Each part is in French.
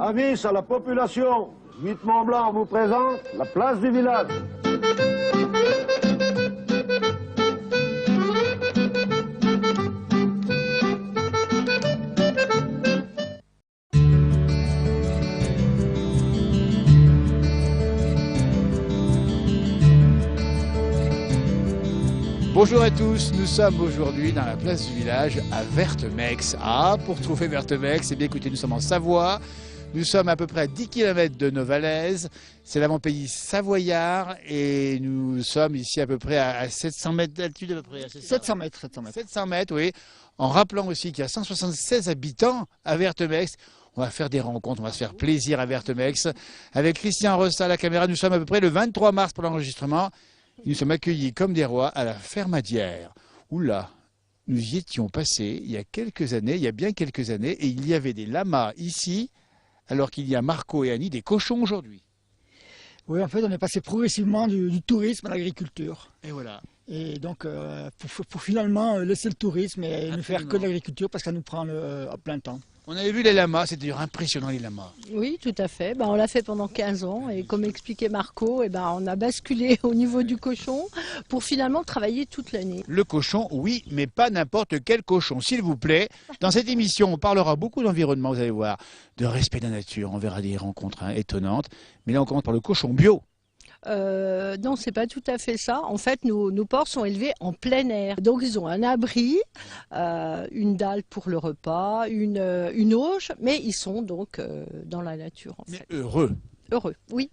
Avis à la population, 8 Mont-Blanc vous présente la place du village. Bonjour à tous, nous sommes aujourd'hui dans la place du village à Vertemex. Ah, pour trouver Vertemex, eh bien écoutez, nous sommes en Savoie, nous sommes à peu près à 10 km de Novalaise, c'est l'avant-pays savoyard et nous sommes ici à peu près à 700 mètres d'altitude à peu près. 700 mètres. 700 mètres, oui, en rappelant aussi qu'il y a 176 habitants à Vertemex. On va faire des rencontres, on va se faire plaisir à Vertemex. Avec Christian Rossa à la caméra, nous sommes à peu près le 23 mars pour l'enregistrement. Nous sommes accueillis comme des rois à la Fermadière. Oula, nous y étions passés il y a quelques années, il y a bien quelques années, et il y avait des lamas ici, alors qu'il y a Marco et Annie des cochons aujourd'hui. Oui, en fait, on est passé progressivement du tourisme à l'agriculture. Et voilà. Et donc, pour finalement laisser le tourisme et ne faire que de l'agriculture parce que ça nous prend à plein temps. On avait vu les lamas, c'était impressionnant les lamas. Oui, tout à fait. On l'a fait pendant 15 ans et comme expliquait Marco, on a basculé au niveau du cochon pour finalement travailler toute l'année. Le cochon, oui, mais pas n'importe quel cochon, s'il vous plaît. Dans cette émission, on parlera beaucoup d'environnement, vous allez voir, de respect de la nature, on verra des rencontres étonnantes. Mais là, on commence par le cochon bio. Non, c'est pas tout à fait ça. En fait, nos porcs sont élevés en plein air. Donc, ils ont un abri, une dalle pour le repas, une auge, mais ils sont donc dans la nature. Mais heureux. Heureux, oui.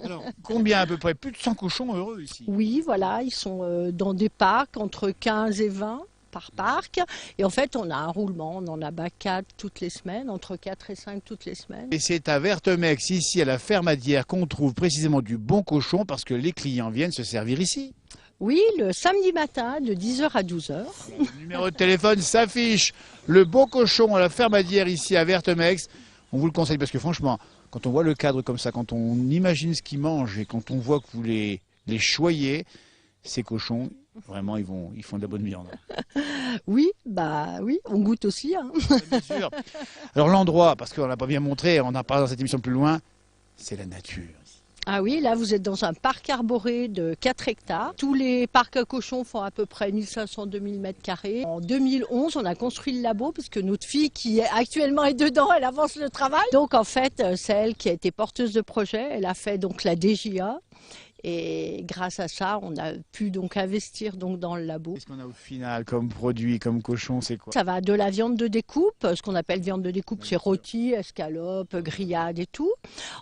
Alors, combien à peu près? Plus de 100 cochons heureux ici. Oui, voilà, ils sont dans des parcs entre 15 et 20 par parc. Et en fait, on a un roulement, on en abat 4 toutes les semaines, entre 4 et 5 toutes les semaines. Et c'est à Vertemex, ici à la Fermadière, qu'on trouve précisément du bon cochon parce que les clients viennent se servir ici. Oui, le samedi matin de 10h à 12h. Le numéro de téléphone s'affiche. Le bon cochon à la Fermadière ici à Vertemex. On vous le conseille parce que franchement, quand on voit le cadre comme ça, quand on imagine ce qu'ils mangent et quand on voit que vous les choyez, ces cochons, vraiment, ils font de la bonne viande. Oui, oui, on goûte aussi. Hein. Bien sûr. Alors l'endroit, parce qu'on n'a pas bien montré, on en parle dans cette émission plus loin, c'est la nature. Ah oui, là vous êtes dans un parc arboré de 4 hectares. Tous les parcs à cochons font à peu près 1500-2000 m². En 2011, on a construit le labo parce que notre fille qui actuellement est dedans, elle avance le travail. Donc en fait, c'est elle qui a été porteuse de projet. Elle a fait donc la DJA. Et grâce à ça, on a pu donc investir donc dans le labo. Qu'est-ce qu'on a au final comme produit, comme cochon, c'est quoi? Ça va de la viande de découpe, ce qu'on appelle viande de découpe, c'est rôti, escalope, grillade et tout.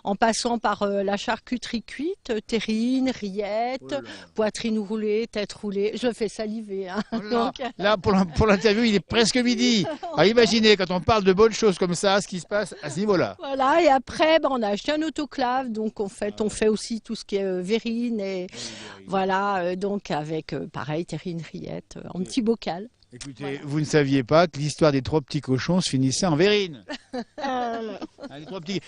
En passant par la charcuterie cuite, terrine, rillettes, poitrine roulée, tête roulée. Je fais saliver. Hein. Oh là, là, pour l'interview, il est presque midi. Alors imaginez, quand on parle de bonnes choses comme ça, ce qui se passe à ce niveau-là. Voilà, et après, on a acheté un autoclave. Donc en fait, on fait aussi tout ce qui est verrine. Et voilà, donc avec pareil, terrine, rillettes, en petit bocal. Écoutez, voilà. Vous ne saviez pas que l'histoire des 3 petits cochons se finissait en verrine. Les 3 petits...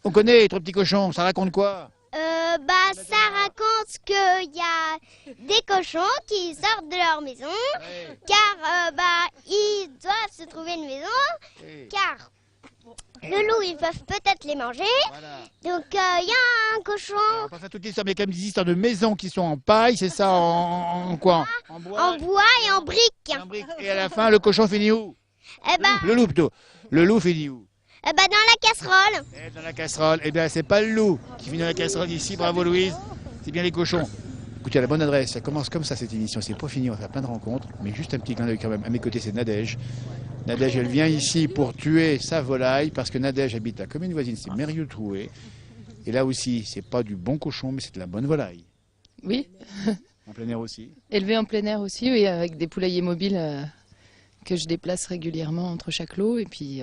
On connaît les 3 petits cochons, ça raconte quoi? Ça raconte qu'il y a des cochons qui sortent de leur maison, car ils doivent se trouver une maison, car le loup, ils peuvent peut-être les manger. Voilà. Donc, il y a un cochon. On va pas faire toute l'histoire, mais comme des histoires de maisons qui sont en paille, c'est ça, en quoi? En bois et en briques. Et à la fin, le cochon finit où? Le loup plutôt. Le loup finit où? Dans la casserole. Et dans la casserole. Eh bien, c'est pas le loup qui finit dans la casserole ici. Bravo Louise. C'est bien les cochons. Écoutez, à la bonne adresse, ça commence comme ça cette émission. C'est pas fini, on va faire plein de rencontres. Mais juste un petit clin d'œil quand même. À mes côtés, c'est Nadège. Nadège, elle vient ici pour tuer sa volaille parce que Nadège habite la commune voisine, c'est Mérieux-Troué. Et là aussi, c'est pas du bon cochon, mais c'est de la bonne volaille. Oui. En plein air aussi. Élevé en plein air aussi, oui, avec des poulaillers mobiles que je déplace régulièrement entre chaque lot. Et puis,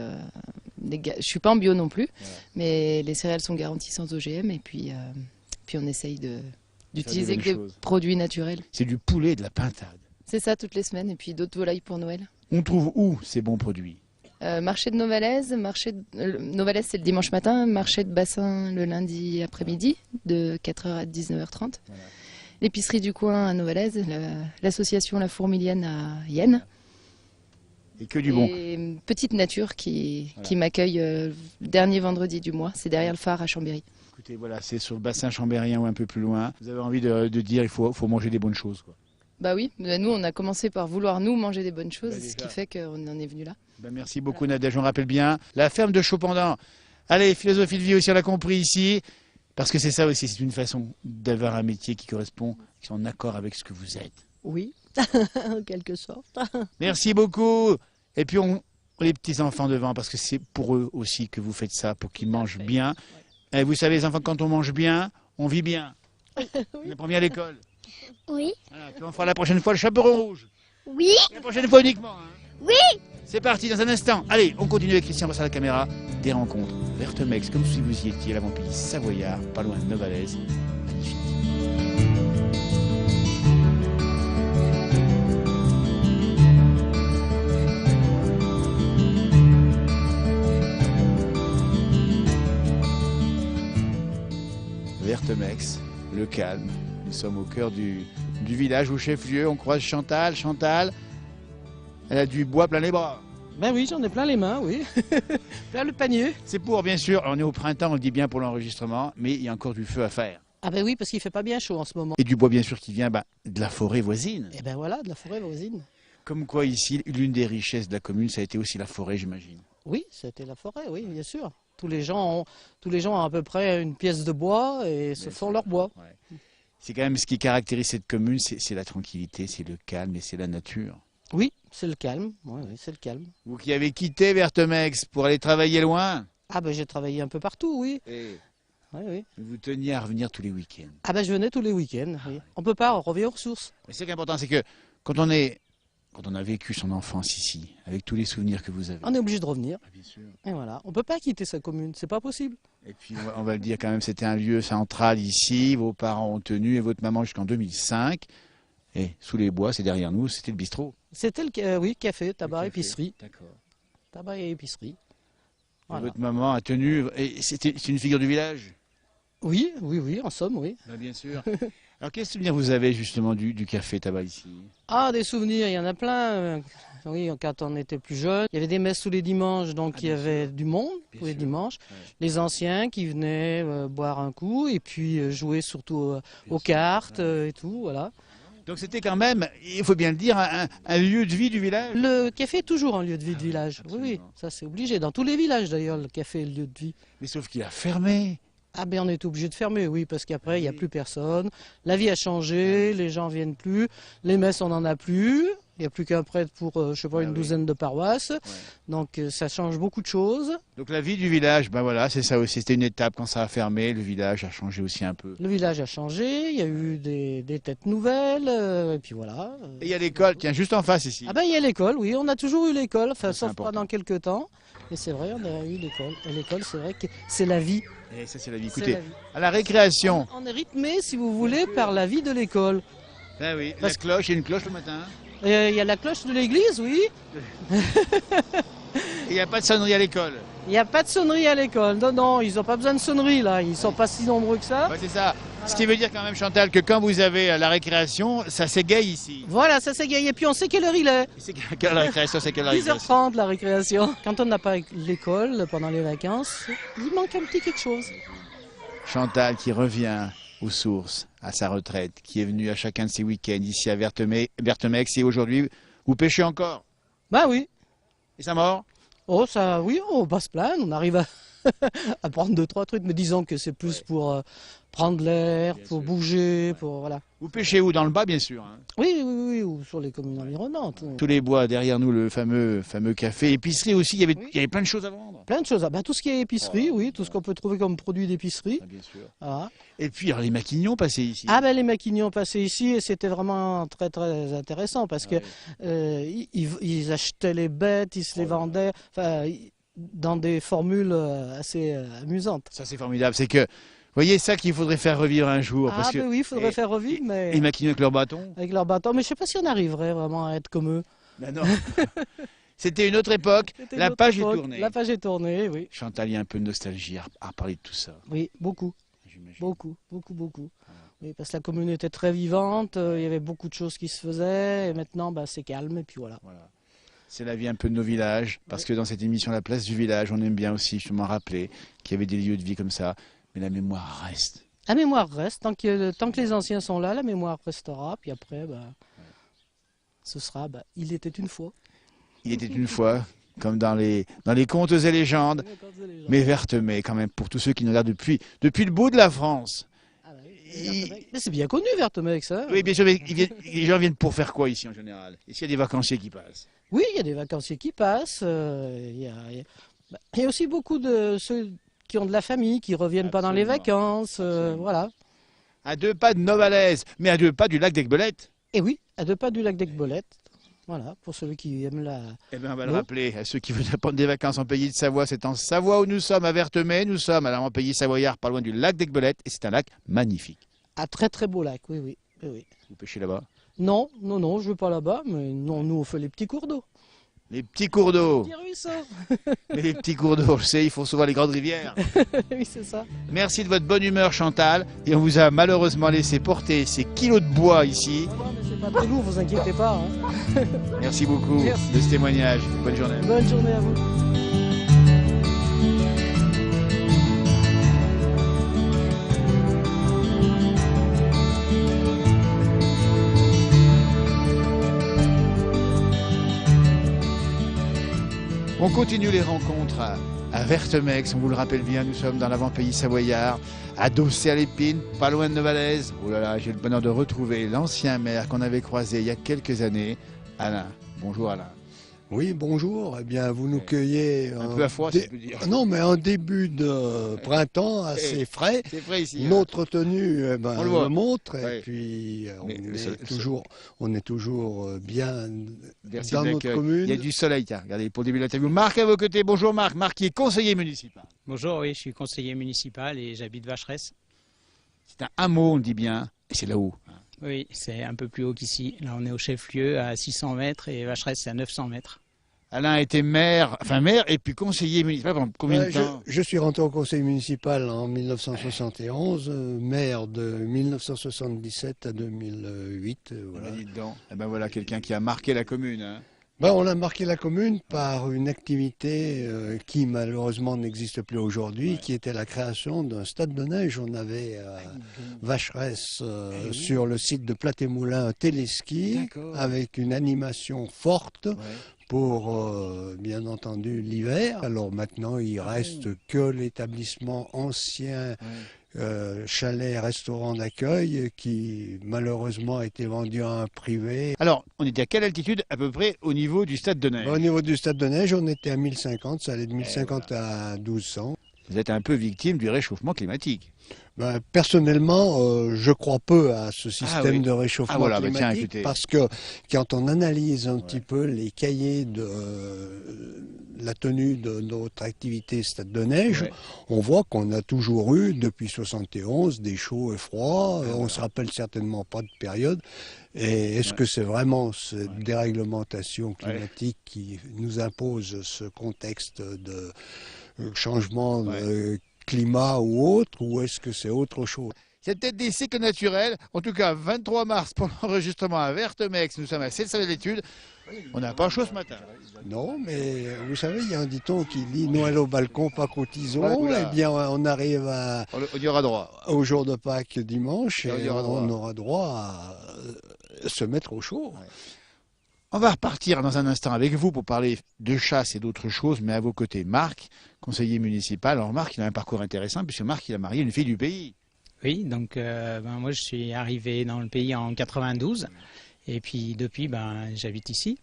je suis pas en bio non plus, voilà. Mais les céréales sont garanties sans OGM. Et puis on essaye d'utiliser des produits naturels. C'est du poulet et de la pintade. C'est ça, toutes les semaines. Et puis d'autres volailles pour Noël. On trouve où ces bons produits? Marché de Novalaise, Novalaise c'est le dimanche matin, marché de Bassin le lundi après-midi de 4h à 19h30. Voilà. L'épicerie du coin à Novalaise, l'association La Fourmilienne à Yenne. Et que du bon. Et une petite nature qui m'accueille dernier vendredi du mois. C'est derrière le phare à Chambéry. Écoutez, voilà, c'est sur le bassin chambérien ou un peu plus loin. Vous avez envie de dire il faut manger des bonnes choses, quoi. Bah oui, nous on a commencé par vouloir nous manger des bonnes choses, Bah, déjà. ce qui fait qu'on en est venu là. Ben, merci beaucoup Nadège, on rappelle bien la ferme de Chaupendant. Allez, philosophie de vie aussi, on l'a compris ici, parce que c'est ça aussi, c'est une façon d'avoir un métier qui correspond, qui est en accord avec ce que vous êtes. Oui, en quelque sorte. Merci beaucoup. Et puis on les petits enfants devant, parce que c'est pour eux aussi que vous faites ça, pour qu'ils mangent bien. Et vous savez les enfants, quand on mange bien, on vit bien. On apprend bien à l'école. Oui. Voilà, puis on fera la prochaine fois le chaperon rouge. Oui. La prochaine fois uniquement. Hein. Oui. C'est parti dans un instant. Allez, on continue avec Christian face à la caméra. Des rencontres Vertemex, comme si vous y étiez à la Vampille Savoyard, pas loin de Novalaise. Magnifique. Vertemex, le calme. Nous sommes au cœur du village, au chef-lieu. On croise Chantal. Chantal, elle a du bois plein les bras. Ben oui, j'en ai plein les mains, oui. Plein le panier. C'est pour, bien sûr, on est au printemps, on le dit bien pour l'enregistrement, mais il y a encore du feu à faire. Ah ben oui, parce qu'il fait pas bien chaud en ce moment. Et du bois, bien sûr, qui vient de la forêt voisine. Et ben voilà, de la forêt voisine. Comme quoi, ici, l'une des richesses de la commune, ça a été aussi la forêt, j'imagine. Oui, c'était la forêt, oui, bien sûr. Tous les gens ont à peu près une pièce de bois et se font leur bois. Ouais. C'est quand même ce qui caractérise cette commune, c'est la tranquillité, c'est le calme et c'est la nature. Oui, c'est le calme. Oui, c'est le calme. Vous qui avez quitté Vertemex pour aller travailler loin, Ah ben j'ai travaillé un peu partout, oui. et Oui, oui. vous teniez à revenir tous les week-ends. Ah ben je venais tous les week-ends. Oui. On peut pas, on revient aux ressources. Mais ce qui est important, c'est que quand on a vécu son enfance ici, avec tous les souvenirs que vous avez. On est obligé de revenir. Ah, bien sûr. Et voilà, on peut pas quitter sa commune, c'est pas possible. Et puis on va le dire quand même, c'était un lieu central ici, vos parents ont tenu et votre maman jusqu'en 2005. Et sous les bois, c'est derrière nous, c'était le bistrot. C'était oui, café, tabac, Le café. épicerie. D'accord. Tabac et épicerie. Et Voilà. votre maman a tenu, et c'est une figure du village. Oui, oui, oui, en somme, oui. Bah, bien sûr. Alors quels souvenirs vous avez justement du café tabac ici? Ah, des souvenirs, il y en a plein. Oui, quand on était plus jeune, il y avait des messes tous les dimanches, donc il y avait du monde Bien tous les sûr. dimanches. Ouais. Les anciens qui venaient boire un coup et puis jouer surtout Bien aux sûr. cartes Ouais. et tout, voilà. Donc c'était quand même, il faut bien le dire, un lieu de vie du village. Le café est toujours un lieu de vie de oui, village. Oui, oui, absolument. ça c'est obligé. Dans tous les villages d'ailleurs, le café est le lieu de vie. Mais sauf qu'il a fermé. Ah ben on est obligé de fermer, oui, parce qu'après il n'y a Oui. plus personne. La vie a changé, les gens viennent plus, les messes on n'en a plus. Il n'y a plus qu'un prêtre pour, je sais pas, Ah une oui. douzaine de paroisses. Ouais. Donc ça change beaucoup de choses. Donc la vie du village, ben voilà, c'est ça aussi. C'était une étape quand ça a fermé. Le village a changé aussi un peu. Le village a changé, il y a eu des têtes nouvelles, et puis voilà. Et il y a l'école, tiens, juste en face ici. Ah ben il y a l'école, oui, on a toujours eu l'école, enfin Ça, c'est sauf important. pendant quelques temps. Et c'est vrai, on a eu l'école. Et l'école, c'est vrai que c'est la vie. Et ça c'est la vie. C'est Écoutez, la vie. à la récréation. On est rythmé, si vous voulez, par la vie de l'école. Ah oui, Parce la cloche, il y a une cloche le matin. Il y a la cloche de l'église, oui. Et il n'y a pas de sonnerie à l'école. Il n'y a pas de sonnerie à l'école. Non, non, ils n'ont pas besoin de sonnerie là. Ils sont pas si nombreux que ça. Ouais, c'est ça. Ce qui veut dire quand même, Chantal, que quand vous avez la récréation, ça s'égaye ici. Voilà, ça s'est gagné. Et puis on sait quelle heure il est. Et c'est quelle la récréation, c'est quelle la récréation. 10h30 la récréation. Quand on n'a pas l'école pendant les vacances, il manque un petit quelque chose. Chantal qui revient aux sources, à sa retraite, qui est venue à chacun de ses week-ends ici à Vertemex et aujourd'hui, vous pêchez encore. Bah oui. Et ça mord? Oh ça, oui, on va se plaindre. On arrive à prendre 2-3 trucs, mais disons que c'est plus pour prendre l'air, Bien pour sûr. bouger, pour voilà. Vous pêchez où? Dans le bas, bien sûr. Hein. Oui, oui, oui, ou sur les communes environnantes. Tous les bois, derrière nous, le fameux café. Épicerie aussi, il y avait plein de choses à vendre. Plein de choses. Ah, ben, tout ce qui est épicerie, Oh, oui, tout ce qu'on peut trouver comme produit d'épicerie. Ah, bien sûr. Voilà. Et puis, alors, les maquignons passaient ici. Ah ben les maquignons passaient ici et c'était vraiment très très intéressant parce que ils achetaient les bêtes, ils se les vendaient dans des formules assez amusantes. Ça, c'est formidable. C'est que, vous voyez, ça qu'il faudrait faire revivre un jour. Ah parce que ben oui, il faudrait et- faire revivre, mais les maquignons avec leur bâton. avec leur bâton. Mais je sais pas si on arriverait vraiment à être comme eux. Ben non. C'était une autre époque. C'était La notre page est époque. tournée. La page est tournée, oui. Chantal, il y a un peu de nostalgie à reparler de tout ça. Oui, beaucoup, J'imagine. beaucoup, beaucoup, beaucoup. Oui, parce que la commune était très vivante, il y avait beaucoup de choses qui se faisaient et maintenant ben, c'est calme et puis voilà. Voilà. C'est la vie un peu de nos villages, parce que dans cette émission La Place du Village, on aime bien aussi justement rappeler qu'il y avait des lieux de vie comme ça, mais la mémoire reste. La mémoire reste, tant que les anciens sont là, la mémoire restera, puis après, ce sera, il était une fois. Il était une fois, comme dans les contes et légendes, mais Vertemey quand même, pour tous ceux qui nous regardent depuis le bout de la France. Mais c'est bien connu, Vertemey, ça. Oui, bien sûr, mais les gens viennent pour faire quoi ici en général? Ici, il y a des vacanciers qui passent. Oui, il y a des vacanciers qui passent. Il y a aussi beaucoup de ceux qui ont de la famille, qui reviennent pendant les vacances. Voilà. À 2 pas de Novalaise, mais à 2 pas du lac d'Aiguebelette. Et oui, à 2 pas du lac d'Aiguebelette. Voilà, pour ceux qui aiment la... Eh bien, on va le rappeler à ceux qui veulent prendre des vacances en pays de Savoie. C'est en Savoie où nous sommes, à Vertemey. Nous sommes en pays savoyard, pas loin du lac d'Aiguebelette. Et c'est un lac magnifique. Un très très beau lac, oui. Vous pêchez là-bas? Non, je ne vais pas là-bas, mais non, nous on fait les petits cours d'eau. Les petits cours d'eau. Les petits ruisseaux. Mais les petits cours d'eau, je sais, il faut souvent les grandes rivières. Oui, c'est ça. Merci de votre bonne humeur, Chantal. Et on vous a malheureusement laissé porter ces kilos de bois ici. Non, mais c'est pas très lourd, vous inquiétez pas. Hein. Merci beaucoup Merci. de ce témoignage. Bonne journée. Bonne journée à vous. On continue les rencontres à Vertemey, on vous le rappelle bien, nous sommes dans l'avant-pays savoyard, adossé à l'Épine, pas loin de Novalaise. Oh là là, j'ai le bonheur de retrouver l'ancien maire qu'on avait croisé il y a quelques années, Alain. Bonjour Alain. Oui, bonjour. Eh bien, vous nous cueillez... Un peu à froid, si je peux dire. Non, mais en début de printemps, assez frais. C'est frais ici. Hein. Notre tenue On le montre. Ouais. Et puis, on est toujours bien Merci dans de notre l'accueil. commune. Il y a du soleil, tiens. Regardez, pour le début de l'interview. Marc à vos côtés. Bonjour Marc. Marc qui est conseiller municipal. Bonjour, oui, je suis conseiller municipal et j'habite Vacheresse. C'est un hameau, on dit bien. Et c'est là-haut. Oui, c'est un peu plus haut qu'ici. Là, on est au chef-lieu à 600 mètres et Vacheresse, c'est à 900 mètres. Alain a été maire et puis conseiller municipal pendant combien de temps? Je suis rentré au conseil municipal en 1971, maire de 1977 à 2008. Voilà. Dis donc. Eh ben voilà quelqu'un qui a marqué la commune. Hein. On a marqué la commune par une activité qui malheureusement n'existe plus aujourd'hui, qui était la création d'un stade de neige. On avait à Vacheresse, sur le site de Platé-Moulin, un téléski avec une animation forte. Pour, bien entendu, l'hiver. Alors maintenant, il reste que l'établissement ancien chalet, restaurant d'accueil qui malheureusement a été vendu à un privé. Alors, on était à quelle altitude à peu près au niveau du stade de neige? Au niveau du stade de neige, on était à 1050, ça allait de 1050 à 1200. Vous êtes un peu victime du réchauffement climatique. Personnellement, je crois peu à ce système de réchauffement climatique parce que quand on analyse un petit peu les cahiers de la tenue de notre activité stade de neige, on voit qu'on a toujours eu depuis 71 des chauds et froids. On se rappelle certainement pas de période. Et est-ce que c'est vraiment cette déréglementation climatique qui nous impose ce contexte de changement de climat ou autre, ou est-ce que c'est autre chose? C'est peut-être des cycles naturels. En tout cas, 23 mars pour l'enregistrement à Vertemey, nous sommes à 7 salles d'études. On n'a pas chaud ce matin. Non, mais vous savez, il y a un dicton qui dit Noël au balcon, Pâques au tison. Eh bien, on arrive on y aura droit. Au jour de Pâques dimanche et on aura droit à se mettre au chaud. On va repartir dans un instant avec vous pour parler de chasse et d'autres choses, mais à vos côtés, Marc, conseiller municipal. Alors Marc, il a un parcours intéressant puisque Marc, il a marié une fille du pays. Oui, donc moi je suis arrivé dans le pays en 92 et puis depuis j'habite ici.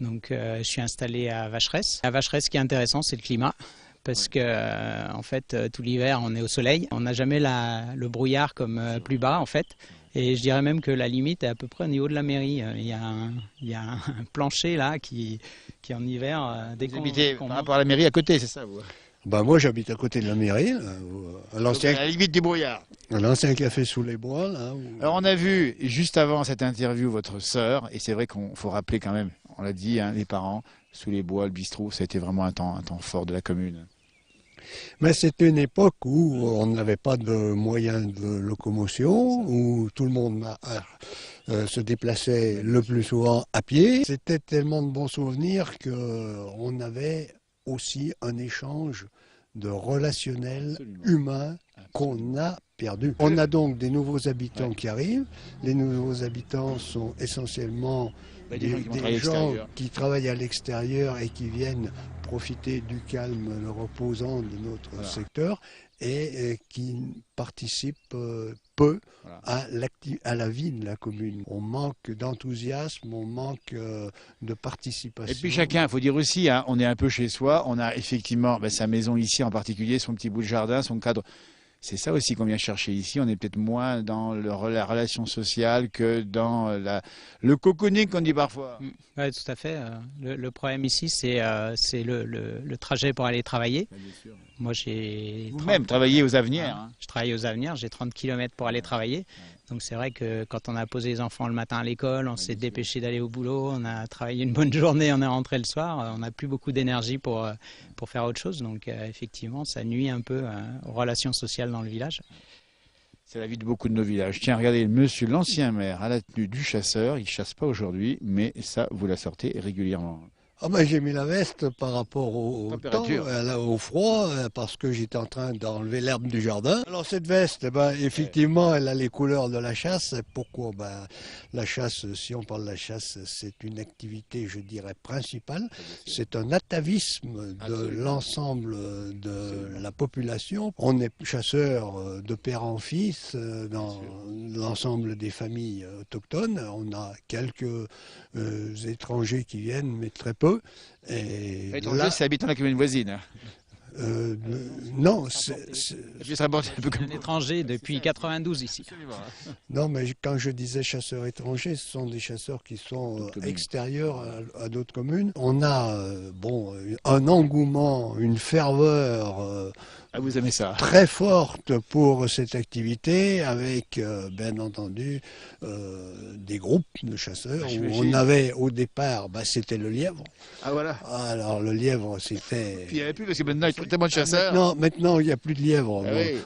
Donc je suis installé à Vacheresse. À Vacheresse, ce qui est intéressant, c'est le climat. Parce que en fait, tout l'hiver, on est au soleil. On n'a jamais le brouillard comme plus bas, en fait. Et je dirais même que la limite est à peu près au niveau de la mairie. Il y a un plancher là qui en hiver, dès qu'on par rapport à la mairie à côté, c'est ça vous? Moi j'habite à côté de la mairie, à la limite du brouillard. L'ancien café sous les bois. Là, Alors on a vu juste avant cette interview votre sœur, et c'est vrai qu'on faut rappeler quand même, on l'a dit, hein, les parents, sous les bois, le bistrot, ça a été vraiment un temps fort de la commune. Mais c'était une époque où on n'avait pas de moyens de locomotion, où tout le monde se déplaçait le plus souvent à pied. C'était tellement de bons souvenirs qu'on avait aussi un échange de relationnel humain qu'on a perdu. On a donc des nouveaux habitants qui arrivent. Les nouveaux habitants sont essentiellement des gens qui travaillent à l'extérieur et qui viennent profiter du calme, le reposant de notre secteur et qui participent peu à la vie de la commune. On manque d'enthousiasme, on manque de participation. Et puis chacun, il faut dire aussi, hein, on est un peu chez soi, on a effectivement sa maison ici en particulier, son petit bout de jardin, son cadre. C'est ça aussi qu'on vient chercher ici. On est peut-être moins dans la relation sociale que dans le cocooning qu'on dit parfois. Oui, tout à fait. Le problème ici, c'est le trajet pour aller travailler. Moi, j'ai... Vous-même travaillez aux Avenières. Hein. Je travaille aux Avenières, j'ai 30 km pour aller travailler. Donc c'est vrai que quand on a posé les enfants le matin à l'école, on s'est dépêché d'aller au boulot, on a travaillé une bonne journée, on est rentré le soir, on n'a plus beaucoup d'énergie pour faire autre chose. Donc effectivement, ça nuit un peu aux relations sociales dans le village. C'est la vie de beaucoup de nos villages. Tiens, regardez, monsieur l'ancien maire à la tenue du chasseur, il ne chasse pas aujourd'hui, mais ça, vous la sortez régulièrement. Ah ben, j'ai mis la veste par rapport au temps, au froid, parce que j'étais en train d'enlever l'herbe du jardin. Alors cette veste, effectivement, elle a les couleurs de la chasse. Pourquoi? La chasse, si on parle de la chasse, c'est une activité, je dirais, principale. C'est un atavisme de l'ensemble de la population. On est chasseurs de père en fils dans l'ensemble des familles autochtones. On a quelques étrangers qui viennent, mais très peu. Et étranger, c'est habitant de la commune voisine. Non, c'est un étranger depuis 92 ici. Non, mais quand je disais chasseurs étrangers, ce sont des chasseurs qui sont extérieurs à d'autres communes. On a un engouement, une ferveur vous aimez ça. Très forte pour cette activité, avec bien entendu des groupes de chasseurs. Où on avait au départ, c'était le lièvre. Ah voilà. Alors le lièvre, c'était... Puis il n'y avait plus parce que maintenant il y a tellement de chasseurs. Maintenant il n'y a plus de lièvre.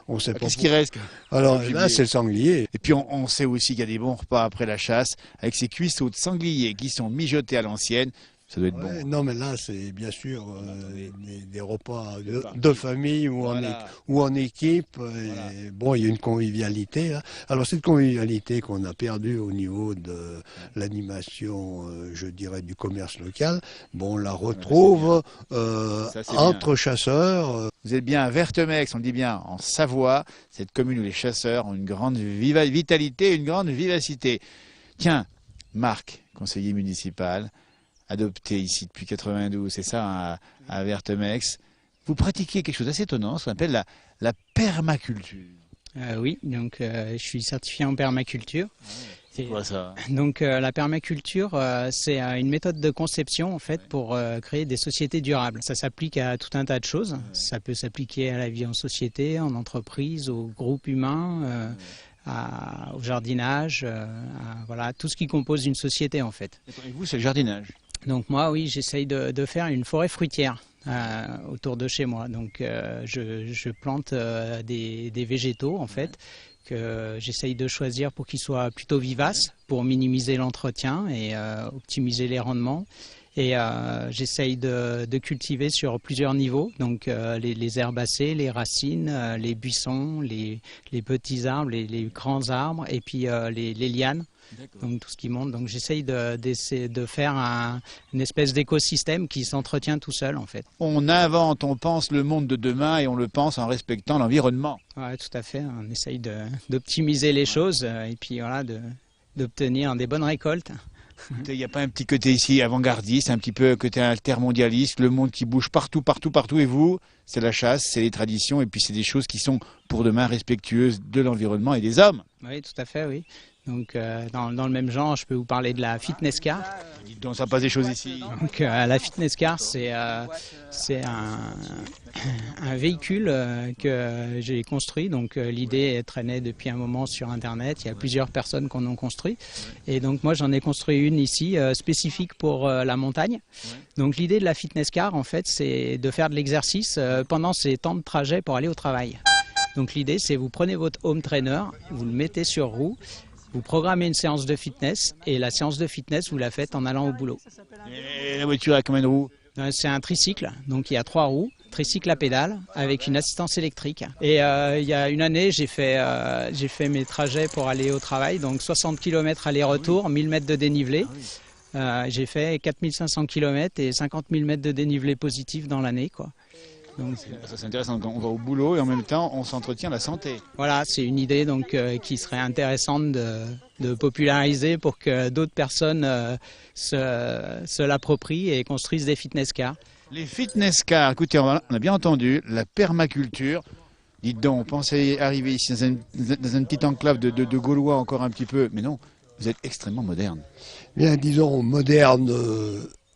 On sait pas. Qu'est-ce qui reste? Alors là c'est le sanglier. Et puis on sait aussi qu'il y a des bons repas après la chasse, avec ces cuisseaux de sanglier qui sont mijotés à l'ancienne. Ça doit être bon. Non, mais là, c'est bien sûr des repas de famille ou en équipe. Et, bon, il y a une convivialité. Là. Alors, cette convivialité qu'on a perdue au niveau de l'animation, je dirais, du commerce local, on la retrouve entre chasseurs. Vous êtes bien à Vertemex, on le dit bien, en Savoie, cette commune où les chasseurs ont une grande vitalité, une grande vivacité. Tiens, Marc, conseiller municipal, adopté ici depuis 92, c'est ça, à Vertemex. Vous pratiquez quelque chose d'assez étonnant, ce qu'on appelle la permaculture. Oui, donc je suis certifié en permaculture. C'est quoi ça? Donc la permaculture, c'est une méthode de conception en fait pour créer des sociétés durables. Ça s'applique à tout un tas de choses. Ça peut s'appliquer à la vie en société, en entreprise, aux groupes humains. Au jardinage, voilà, tout ce qui compose une société en fait. Et vous, c'est le jardinage? Donc moi, oui, j'essaye de faire une forêt fruitière autour de chez moi. Donc je plante des végétaux en fait, que j'essaye de choisir pour qu'ils soient plutôt vivaces, pour minimiser l'entretien et optimiser les rendements. Et j'essaye de cultiver sur plusieurs niveaux, donc les herbacées, les racines, les buissons, les petits arbres, les grands arbres, et puis les lianes, donc tout ce qui monte. Donc j'essaye de faire une espèce d'écosystème qui s'entretient tout seul en fait. On invente, on pense le monde de demain et on le pense en respectant l'environnement. Oui, tout à fait. On essaye d'optimiser les choses et puis voilà, d'obtenir des bonnes récoltes. Il n'y a pas un petit côté ici avant-gardiste, un petit peu côté altermondialiste, le monde qui bouge partout, et vous, c'est la chasse, c'est les traditions, et puis c'est des choses qui sont pour demain respectueuses de l'environnement et des hommes. Oui, tout à fait, oui. Donc dans le même genre, je peux vous parler de la fitness car. Dites donc, ça passe des choses ici. Donc la fitness car, c'est un véhicule que j'ai construit. Donc l'idée traînait depuis un moment sur Internet. Il y a plusieurs personnes qui en ont construit. Et donc moi, j'en ai construit une ici spécifique pour la montagne. Donc l'idée de la fitness car, en fait, c'est de faire de l'exercice pendant ces temps de trajet pour aller au travail. Donc l'idée, c'est vous prenez votre home trainer, vous le mettez sur roue. vous programmez une séance de fitness et la séance de fitness, vous la faites en allant au boulot. Et la voiture a combien de roues? C'est un tricycle, donc il y a 3 roues, tricycle à pédale avec une assistance électrique. Et il y a une année, j'ai fait mes trajets pour aller au travail, donc 60 km aller-retour, 1000 mètres de dénivelé. J'ai fait 4500 km et 50 000 mètres de dénivelé positif dans l'année, quoi. Donc, ça c'est intéressant, quand on va au boulot et en même temps on s'entretient la santé. Voilà, c'est une idée donc qui serait intéressante de populariser pour que d'autres personnes se l'approprient et construisent des fitness cars. Les fitness cars, écoutez, on a bien entendu, la permaculture. Dites donc, on pensait arriver ici dans une petite enclave de Gaulois encore un petit peu, mais non, vous êtes extrêmement moderne. Bien, disons moderne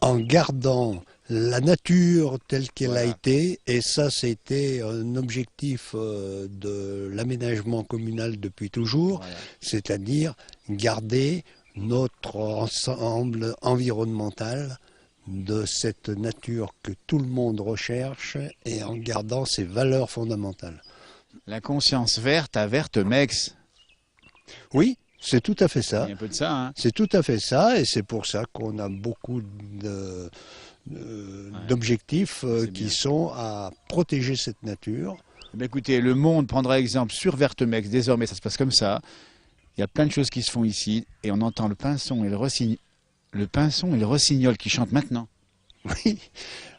en gardant la nature telle qu'elle a été, et ça c'était un objectif de l'aménagement communal depuis toujours, c'est-à-dire garder notre ensemble environnemental de cette nature que tout le monde recherche et en gardant ses valeurs fondamentales. La conscience verte à Vertemex. Oui, c'est tout à fait ça. Il y a un peu de ça, hein. C'est tout à fait ça, et c'est pour ça qu'on a beaucoup d'objectifs qui sont à protéger cette nature. Mais écoutez, le monde prendra exemple sur Vertemex. Désormais, ça se passe comme ça. Il y a plein de choses qui se font ici, et on entend le pinson et le rossignol qui chantent maintenant. Oui.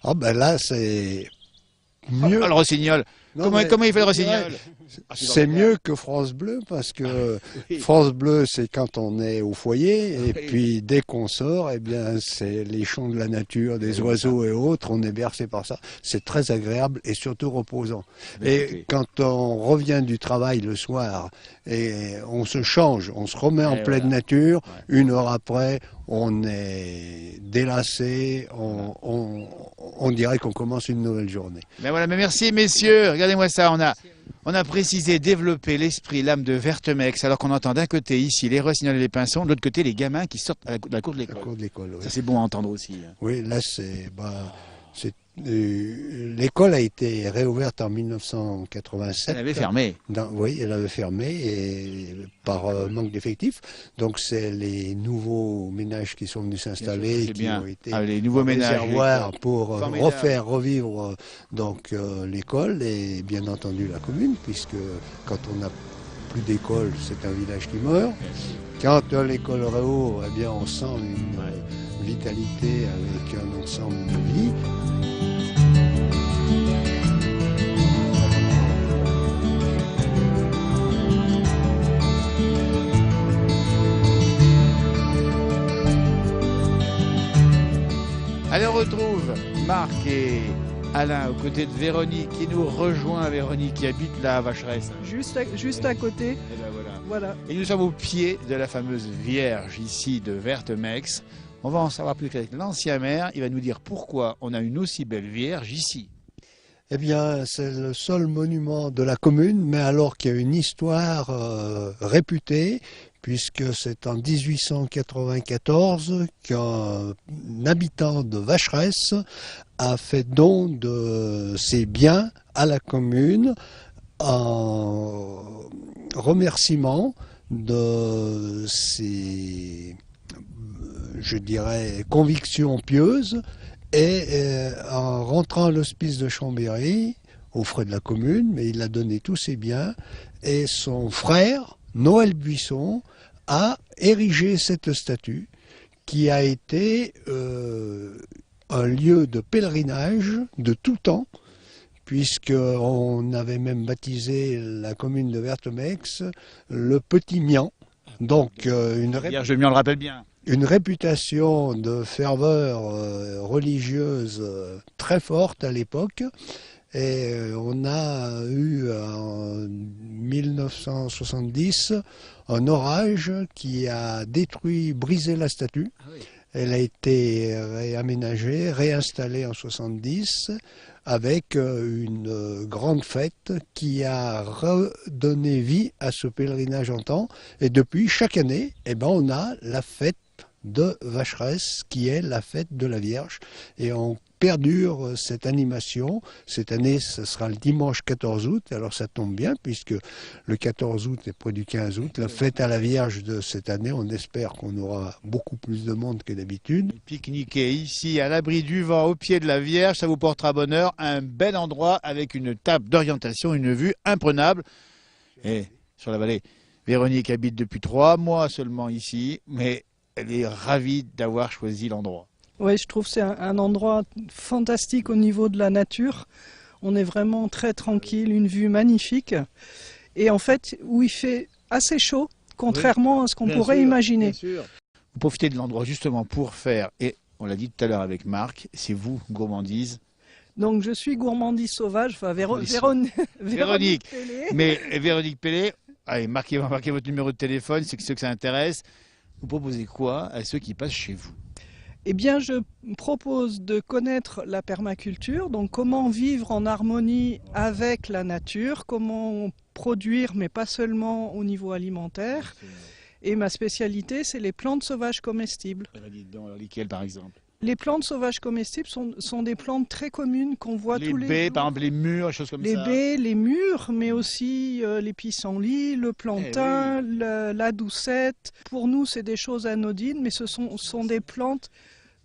Ah ben là, c'est mieux. Ah, le rossignol. Comment il fait le rossignol? C'est mieux que France Bleu, parce que France Bleu, c'est quand on est au foyer, et puis dès qu'on sort, eh bien, c'est les chants de la nature, des oiseaux et autres, on est bercé par ça. C'est très agréable et surtout reposant. Et quand on revient du travail le soir, et on se change, on se remet en pleine nature, une heure après, on est délassé, on dirait qu'on commence une nouvelle journée. Mais voilà, mais merci messieurs, regardez-moi ça, on a précisé développer l'esprit, l'âme de Vertemex, alors qu'on entend d'un côté ici les rossignols et les pinsons, de l'autre côté les gamins qui sortent de la cour de l'école. Oui. Ça c'est bon à entendre aussi. Oui, là l'école a été réouverte en 1987. Elle avait fermé. Oui, elle avait fermé et par manque d'effectifs. Donc c'est les nouveaux ménages qui sont venus s'installer, qui ont été les nouveaux réservoirs pour revivre donc l'école et bien entendu la commune, puisque quand on n'a plus d'école, c'est un village qui meurt. Quand l'école réouvre, eh bien on sent une vitalité avec un ensemble de vie. Allez, on retrouve Marc et Alain aux côtés de Véronique qui nous rejoint, Véronique qui habite là à Vacheresse. Juste à côté. Et ben voilà. Et nous sommes au pied de la fameuse Vierge ici de Vertemex. On va en savoir plus avec l'ancien maire. Il va nous dire pourquoi on a une aussi belle Vierge ici. Eh bien, c'est le seul monument de la commune, mais alors qu'il y a une histoire réputée, puisque c'est en 1894 qu'un habitant de Vacheresse a fait don de ses biens à la commune en remerciement de ses, je dirais, convictions pieuses. Et en rentrant à l'hospice de Chambéry, aux frais de la commune, mais il a donné tous ses biens, et son frère, Noël Buisson, a érigé cette statue qui a été un lieu de pèlerinage de tout temps, puisqu'on avait même baptisé la commune de Vertemex le Petit Mian. Donc Vierge de Mian le rappelle bien. Une réputation de ferveur religieuse très forte à l'époque. Et on a eu en 1970 un orage qui a brisé la statue. Elle a été réaménagée, réinstallée en 70 avec une grande fête qui a redonné vie à ce pèlerinage en temps. Et depuis, chaque année, on a la fête de Vacheresse qui est la fête de la Vierge. Et on perdure cette animation. Cette année, ce sera le dimanche 14 août. Alors ça tombe bien puisque le 14 août est près du 15 août. La fête à la Vierge de cette année, on espère qu'on aura beaucoup plus de monde que d'habitude. Pique-niquer ici, à l'abri du vent, au pied de la Vierge, ça vous portera bonheur. Un bel endroit avec une table d'orientation, une vue imprenable. Et sur la vallée, Véronique habite depuis 3 mois seulement ici, mais elle est ravie d'avoir choisi l'endroit. Oui, je trouve que c'est un endroit fantastique au niveau de la nature. On est vraiment très tranquille, une vue magnifique. Et en fait, où il fait assez chaud, contrairement à ce qu'on pourrait imaginer. Vous profitez de l'endroit justement pour faire, et on l'a dit tout à l'heure avec Marc, c'est vous, Gourmandise. Donc je suis Gourmandise Sauvage, enfin Véronique Pellet. Mais Véronique Pellet, allez, marquez votre numéro de téléphone, c'est ceux que ça intéresse. Vous proposez quoi à ceux qui passent chez vous? Eh bien, je propose de connaître la permaculture, donc comment vivre en harmonie avec la nature, comment produire, mais pas seulement au niveau alimentaire. Et ma spécialité, c'est les plantes sauvages comestibles. Lesquelles, par exemple? Les plantes sauvages comestibles sont des plantes très communes qu'on voit tous les jours. Les baies, par exemple, les mûres, des choses comme ça. Les baies, les mûres, mais aussi les pissenlits, le plantain, la doucette. Pour nous, c'est des choses anodines, mais ce sont des plantes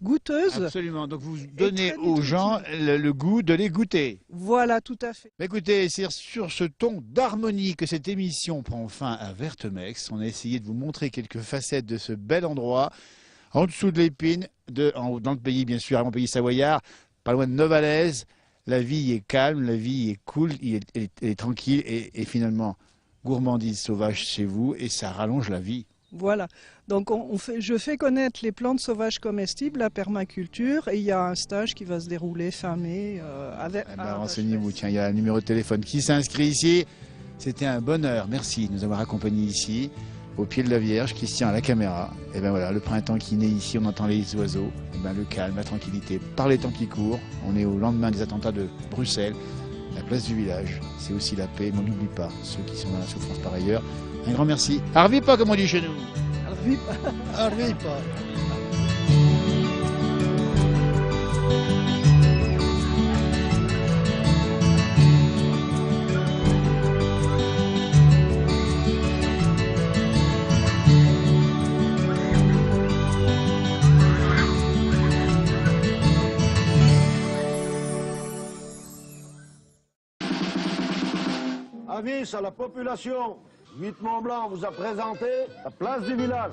goûteuses. Absolument, donc vous donnez aux gens le goût de les goûter. Voilà, tout à fait. Écoutez, c'est sur ce ton d'harmonie que cette émission prend fin à Vertemex. On a essayé de vous montrer quelques facettes de ce bel endroit, en dessous de l'Épine, dans le pays, bien sûr, mon pays savoyard, pas loin de Novalaise. La vie est calme, la vie est cool, elle est tranquille et finalement, Gourmandise Sauvage chez vous et ça rallonge la vie. Voilà, donc je fais connaître les plantes sauvages comestibles, la permaculture, et il y a un stage qui va se dérouler fin mai. Renseignez-vous, tiens, il y a un numéro de téléphone qui s'inscrit ici. C'était un bonheur, merci de nous avoir accompagnés ici, au pied de la Vierge, Christian à la caméra. Et bien voilà, le printemps qui naît ici, on entend les oiseaux, et ben le calme, la tranquillité, par les temps qui courent. On est au lendemain des attentats de Bruxelles, la place du village, c'est aussi la paix, mais on n'oublie pas ceux qui sont dans la souffrance par ailleurs. Un grand merci. Arvi pas, comme on dit chez nous. Arvi pas. Arvi pas. Avis à la population, Huit Mont Blanc vous a présenté la place du village.